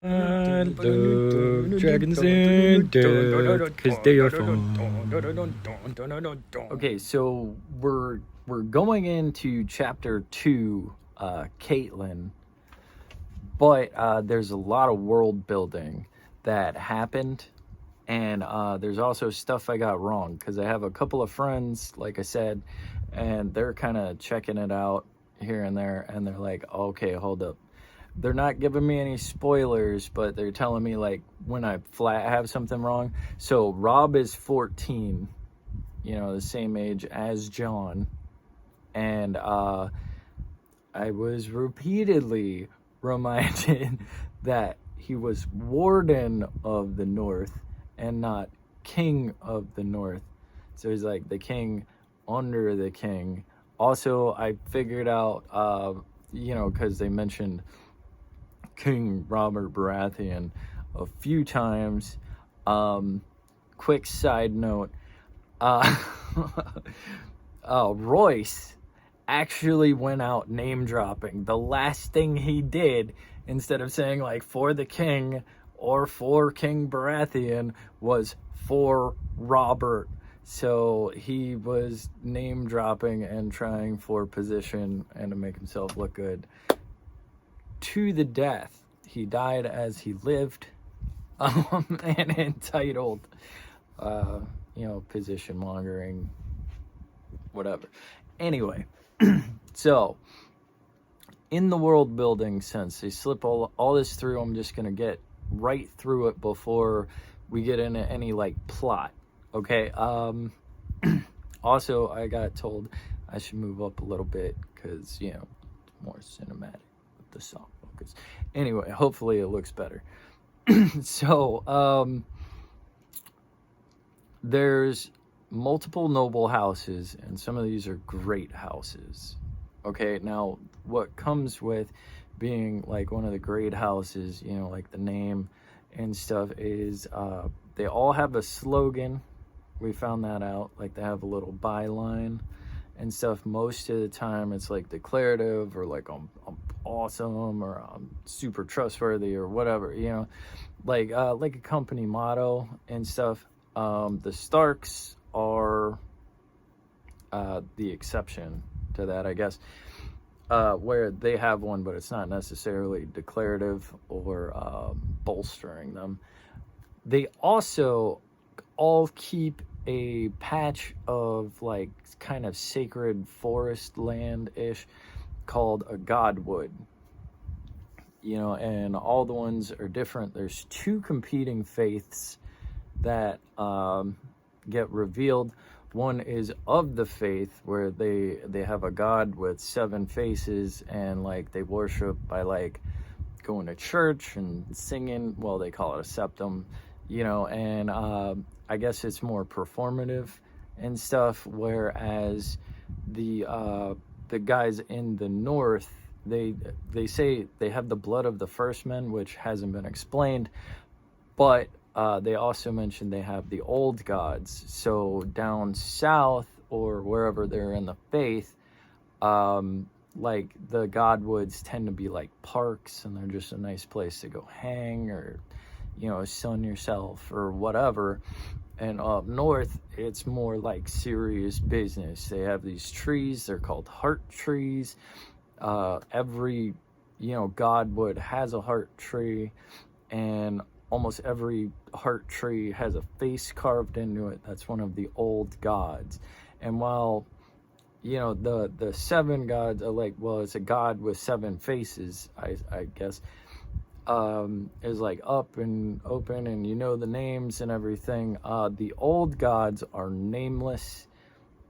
I love dragons and death because they are fun. Okay, so we're going into chapter 2, Catelyn, but there's a lot of world building that happened, and there's also stuff I got wrong because I have a couple of friends, like I said, and they're kind of checking it out here and there, and they're like, okay, hold up. They're not giving me any spoilers, but they're telling me like when I flat have something wrong. So Rob is 14, the same age as John, and I was repeatedly reminded that he was Warden of the North and not King of the North. So he's like the king under the king. Also, I figured out, because they mentioned King Robert Baratheon a few times. Quick side note, Royce actually went out name dropping. The last thing he did, instead of saying like for the king or for King Baratheon, was for Robert. So he was name dropping and trying for position and to make himself look good. To the death. He died as he lived, and entitled, position mongering, whatever. Anyway, so in the world building sense, they slip all this through. I'm just gonna get right through it before we get into any like plot. Okay. Also, I got told I should move up a little bit because more cinematic with the soft focus. Anyway, hopefully it looks better. So there's multiple noble houses, and some of these are great houses. Okay, now what comes with being like one of the great houses, like the name and stuff, is they all have a slogan. We found that out. Like they have a little byline and stuff. Most of the time it's like declarative, or like I'm awesome, or I'm super trustworthy, or whatever, like a company motto and stuff. The Starks are the exception to that, I guess, where they have one, but it's not necessarily declarative or bolstering them. They also all keep a patch of like kind of sacred forest land-ish called a godwood, and all the ones are different. There's two competing faiths that get revealed. One is of the faith, where they have a god with 7 faces, and like they worship by like going to church and singing. Well, they call it a septum, and I guess it's more performative and stuff. Whereas the guys in the North, they say they have the blood of the first men, which hasn't been explained, but they also mentioned they have the old gods. So down south, or wherever they're in the faith, like the godwoods tend to be like parks, and they're just a nice place to go hang, or sun yourself or whatever. And up north, it's more like serious business. They have these trees, they're called heart trees. Every godwood has a heart tree, and almost every heart tree has a face carved into it. That's one of the old gods. And while the 7 gods are like, well, it's a god with 7 faces, I guess, is like up and open, and the names and everything. The old gods are nameless.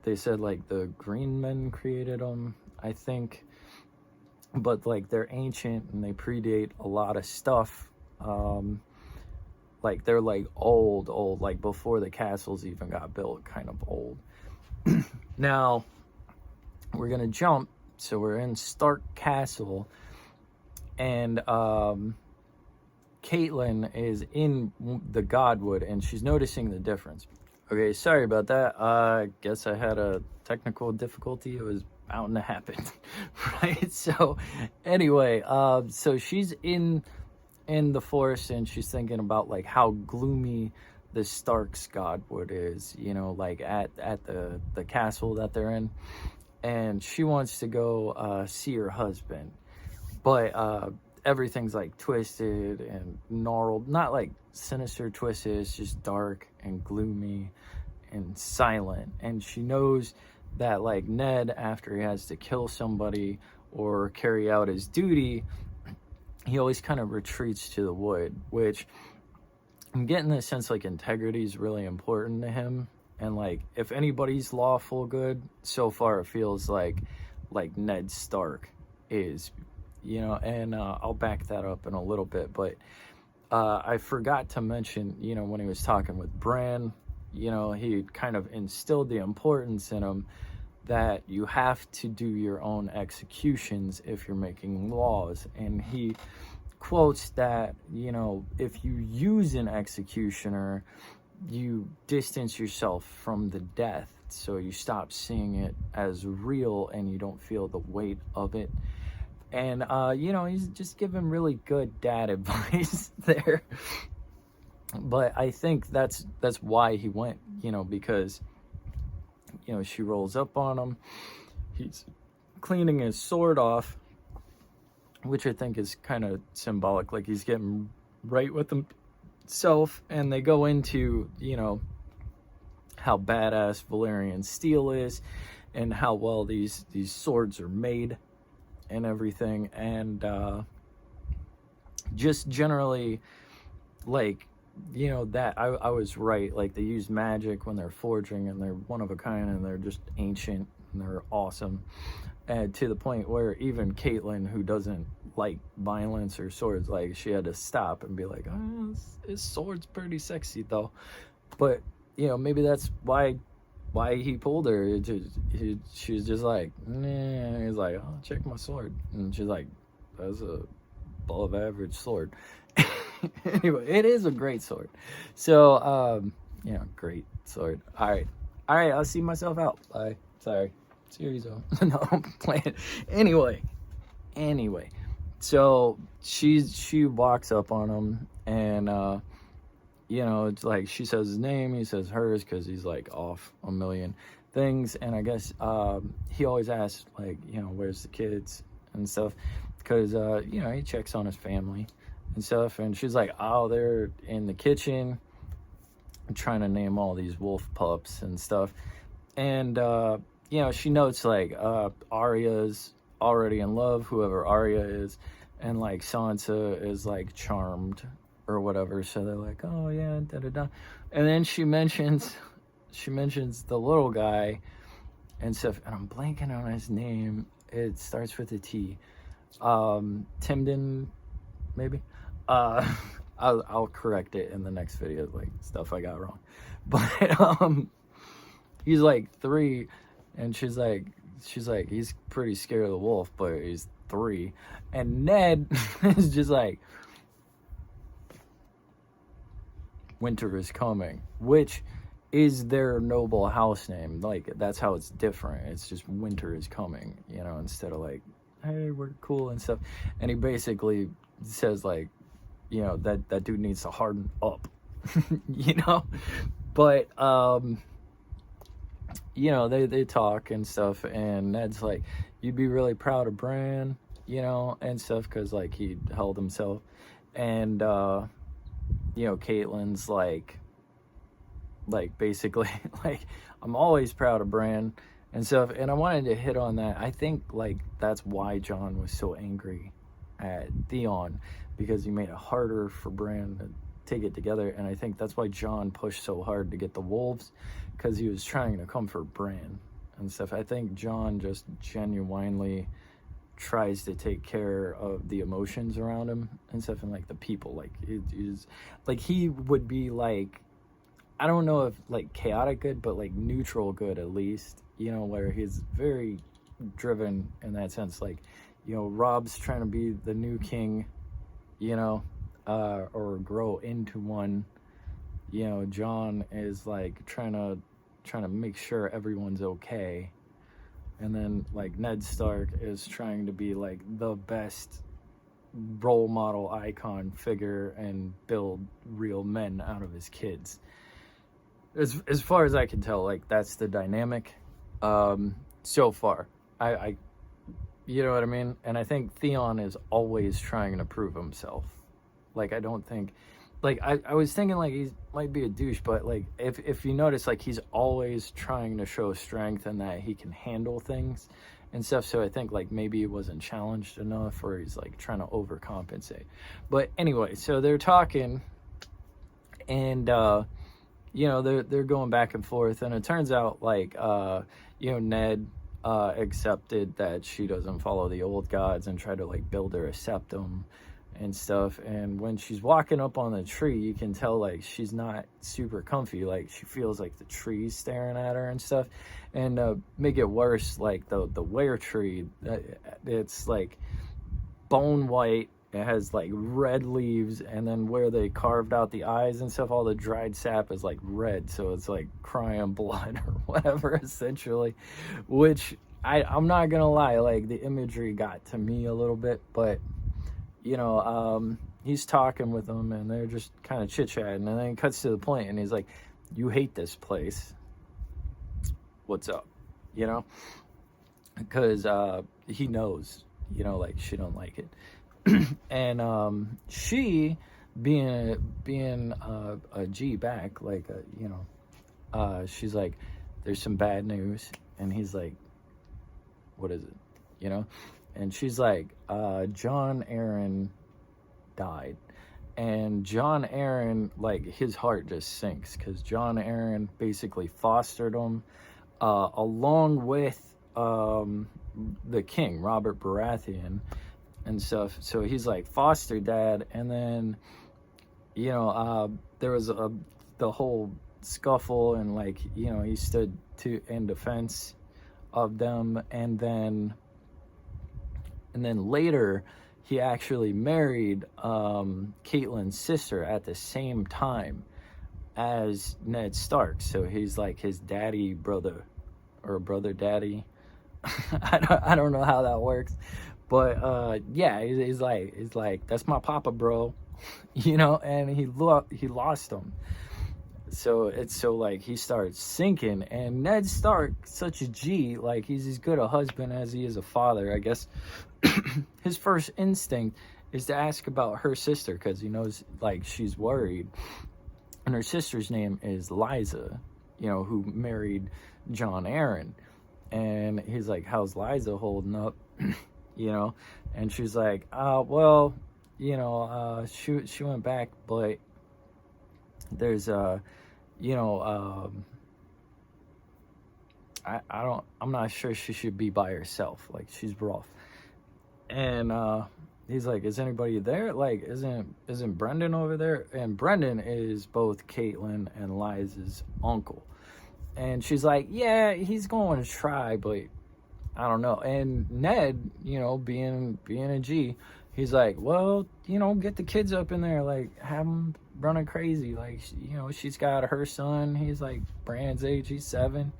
They said like the green men created them, I think, but like they're ancient and they predate a lot of stuff. Like they're like old, like before the castles even got built, kind of old. Now we're gonna jump. So we're in Stark Castle, and Catelyn is in the godwood, and she's noticing the difference. Okay, sorry about that. I guess I had a technical difficulty. It was bound to happen, right? So anyway, so she's in in the forest, and she's thinking about like how gloomy the Stark's godwood is, you know, like at the castle that they're in, and she wants to go see her husband, but everything's like twisted and gnarled, not like sinister twisted, it's just dark and gloomy and silent. And she knows that like Ned, after he has to kill somebody or carry out his duty, he always kind of retreats to the wood, which I'm getting the sense like integrity is really important to him. And like if anybody's lawful good, so far it feels like Ned Stark is, you know. And I'll back that up in a little bit, but I forgot to mention, you know, when he was talking with Bran, you know, he kind of instilled the importance in him that you have to do your own executions if you're making laws. And he quotes that, you know, if you use an executioner, you distance yourself from the death, so you stop seeing it as real and you don't feel the weight of it. And you know, he's just giving really good dad advice there. But I think that's why he went, you know, because, you know, she rolls up on him, he's cleaning his sword off, which I think is kind of symbolic, like he's getting right with himself. And they go into, you know, how badass Valyrian steel is and how well these swords are made and everything. And just generally, like, you know, that I was right, like they use magic when they're forging, and they're one of a kind, and they're just ancient and they're awesome. And to the point where even Catelyn, who doesn't like violence or swords, like she had to stop and be like, oh, his sword's pretty sexy though. But you know, maybe that's why he pulled her. She was just like, nah. He's like, oh, check my sword, and she's like, that's a above average sword. Anyway, it is a great sword. So yeah, great sword. All right, I'll see myself out. Bye. Sorry, series on. No, I'm playing. Anyway, so she walks up on him, and you know, it's like she says his name, he says hers, because he's like off a million things. And I guess he always asks, like, you know, where's the kids and stuff, because you know, he checks on his family and stuff. And she's like, oh, they're in the kitchen. I'm trying to name all these wolf pups and stuff. And you know, she notes like Arya's already in love, whoever Arya is, and like Sansa is like charmed or whatever. So they're like, oh yeah, da da da. And then she mentions the little guy and stuff, and I'm blanking on his name. It starts with a T. Timden, maybe. I'll correct it in the next video, like stuff I got wrong. But he's like 3, and she's like he's pretty scared of the wolf, but he's 3. And Ned is just like, winter is coming, which is their noble house name. Like, that's how it's different. It's just winter is coming, you know, instead of like, hey, we're cool and stuff. And he basically says like, you know, that dude needs to harden up. You know. But you know, they talk and stuff, and Ned's like, you'd be really proud of Bran, you know, and stuff, because like he held himself. And you know, Catelyn's like basically like, I'm always proud of Bran and stuff. And I wanted to hit on that. I think like that's why Jon was so angry at Theon, because he made it harder for Bran to take it together. And I think that's why Jon pushed so hard to get the wolves, because he was trying to comfort Bran and stuff. I think Jon just genuinely tries to take care of the emotions around him and stuff, and like the people. Like, it is like he would be like, I don't know if like chaotic good, but like neutral good at least, you know, where he's very driven in that sense. Like, you know, Rob's trying to be the new king, you know, or grow into one. You know, Jon is like trying to make sure everyone's okay. And then like Ned Stark is trying to be like the best role model icon figure and build real men out of his kids. As far as I can tell, like, that's the dynamic so far. I you know what I mean? And I think Theon is always trying to prove himself. Like, I don't think, like, I was thinking, like, he might be a douche, but, like, if you notice, like, he's always trying to show strength and that he can handle things and stuff. So I think, like, maybe he wasn't challenged enough, or he's, like, trying to overcompensate. But anyway, so they're talking, and you know, they're going back and forth, and it turns out, like, you know, Ned accepted that she doesn't follow the old gods and tried to, like, build her a septum and stuff. And when she's walking up on the tree, you can tell, like, she's not super comfy. Like, she feels like the tree's staring at her and stuff. And make it worse, like, the were tree, it's like bone white. It has, like, red leaves, and then where they carved out the eyes and stuff, all the dried sap is, like, red, so it's like crying blood or whatever, essentially. Which I'm not gonna lie, like, the imagery got to me a little bit. But you know, he's talking with them, and they're just kind of chit-chatting, and then he cuts to the point, and he's like, "You hate this place. What's up?" You know, because he knows, you know, like, she don't like it. And she, being a G back, like, you know, she's like, "There's some bad news," and he's like, "What is it?" You know, and she's like, "John Aaron died," and John Aaron, like, his heart just sinks, because John Aaron basically fostered him, along with the king, Robert Baratheon, and stuff. So he's like foster dad. And then, you know, there was the whole scuffle, and, like, you know, he stood in defense of them. And then later he actually married Catelyn's sister at the same time as Ned Stark. So he's like his daddy brother, or brother daddy. I don't know how that works. But yeah, he's like, "That's my papa, bro," you know. And he lost him. So it's so, like, he starts sinking. And Ned Stark, such a G, like, he's as good a husband as he is a father, I guess. His first instinct is to ask about her sister, because he knows, like, she's worried. And her sister's name is Liza, you know, who married John Aaron. And he's like, "How's Liza holding up?" You know, and she's like, "Well, you know, she went back, but there's you know, I'm not sure she should be by herself. Like, she's rough." And he's like, "Is anybody there? Like, isn't Brendan over there?" And Brendan is both Catelyn and Liza's uncle. And she's like, "Yeah, he's going to try, but I don't know." And Ned, you know, being a G, he's like, "Well, you know, get the kids up in there, like, have them running crazy. Like, you know, she's got her son. He's like Brand's age. He's 7.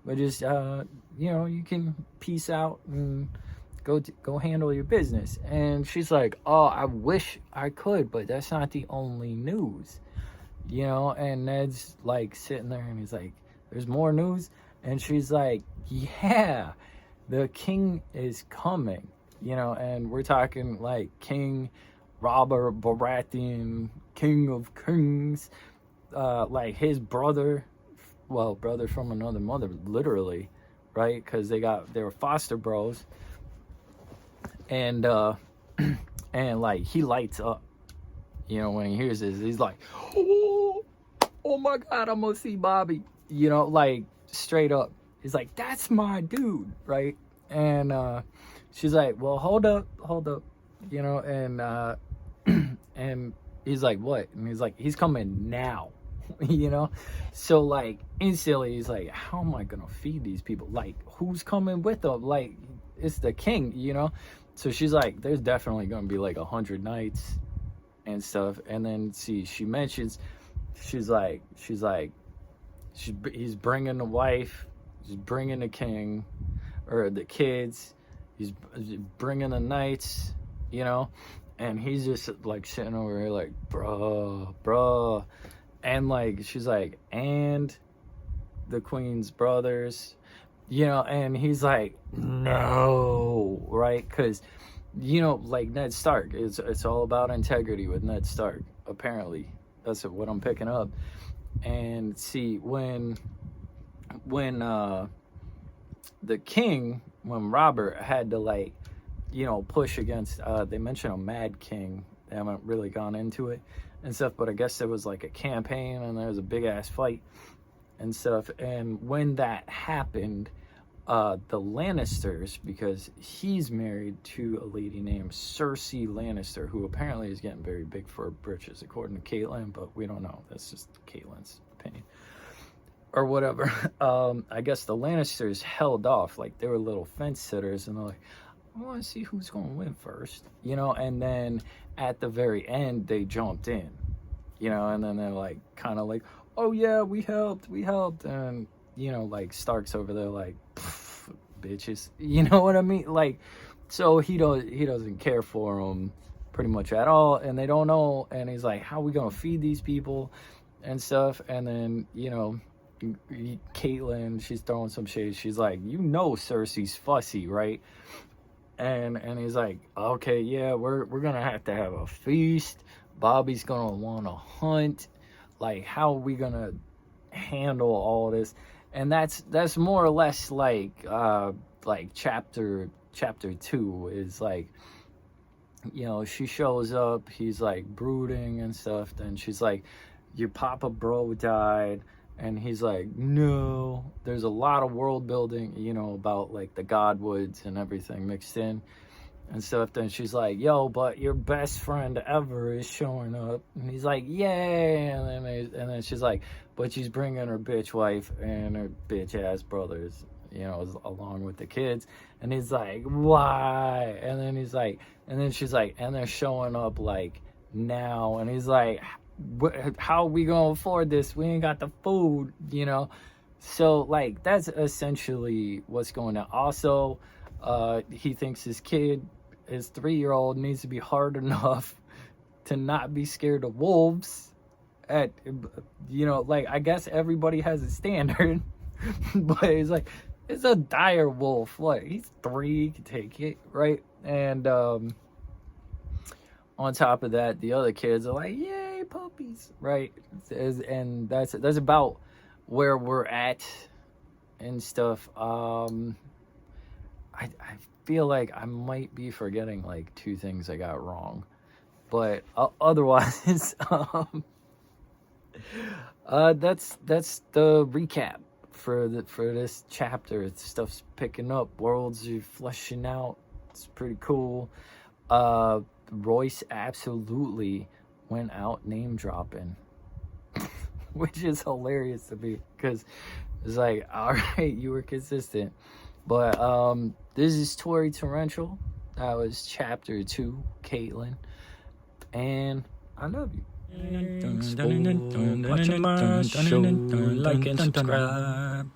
But just, you know, you can peace out and go handle your business." And she's like, "Oh, I wish I could, but that's not the only news." You know, and Ned's like sitting there, and he's like, "There's more news?" And she's like, "Yeah, the king is coming," you know. And we're talking, like, King Robert Baratheon, King of Kings, like his brother, well, brother from another mother, literally, right? Because they were foster bros. And and, like, he lights up, you know, when he hears this. He's like, oh my God, I'm gonna see Bobby, you know, like, straight up. He's like, "That's my dude," right? And she's like, "Well, hold up, you know." And and he's like, "What?" And he's like, "He's coming now," you know. So, like, instantly he's like, "How am I gonna feed these people? Like, who's coming with them? Like, it's the king, you know." So she's like, "There's definitely gonna be like 100 nights and stuff." And then she mentions, he's bringing the wife, he's bringing the king, or the kids, he's bringing the knights, you know? And he's just like sitting over here like, bruh. And like, she's like, and the queen's brothers, you know, and he's like, no, right? Because, you know, like Ned Stark, it's all about integrity with Ned Stark, apparently. That's what I'm picking up. And see, when the king, when Robert had to like, you know, push against, they mentioned a mad king. They haven't really gone into it and stuff, but I guess there was like a campaign and there was a big ass fight and stuff. And when that happened, the Lannisters, because he's married to a lady named Cersei Lannister, who apparently is getting very big for her britches, according to Catelyn, but we don't know. That's just Catelyn's opinion. Or whatever. I guess the Lannisters held off, like they were little fence sitters, and they're like, I want to see who's going to win first, you know, and then at the very end, they jumped in, you know, and then they're like, kind of like, oh yeah, we helped, and, you know, like Stark's over there like, bitches, you know what I mean? Like, so he doesn't care for them pretty much at all, and they don't know, and he's like, how are we going to feed these people and stuff? And then, you know, Catelyn, she's throwing some shade. She's like, you know, Cersei's fussy, right? And he's like, okay, yeah, we're gonna have to have a feast. Bobby's gonna want to hunt. Like, how are we gonna handle all this? And that's more or less like chapter 2 is like, you know, she shows up, he's like brooding and stuff. Then she's like, your papa bro died. And he's like, no, there's a lot of world building, you know, about like the Godwoods and everything mixed in and stuff. Then she's like, yo, but your best friend ever is showing up. And he's like, yay. And then she's like, but she's bringing her bitch wife and her bitch ass brothers, you know, along with the kids. And he's like, why? And then he's like, and then she's like, and they're showing up like now. And he's like, how are we gonna afford this? We ain't got the food, you know. So like that's essentially what's going on. Also, he thinks his 3-year-old needs to be hard enough to not be scared of wolves. At, you know, like, I guess everybody has a standard, but he's like, it's a dire wolf. What? He's 3, he can take it, right? And on top of that, the other kids are like, yay, puppies, right? And that's about where we're at and stuff. I feel like I might be forgetting like 2 things I got wrong, but otherwise, that's the recap for this chapter. Stuff's picking up, worlds are fleshing out. It's pretty cool. Royce absolutely went out name dropping, which is hilarious to me because it's like, all right, you were consistent. But this is Tory Torrential. That was chapter 2, Catelyn, and I love you. Thanks for watching my show. Like and subscribe.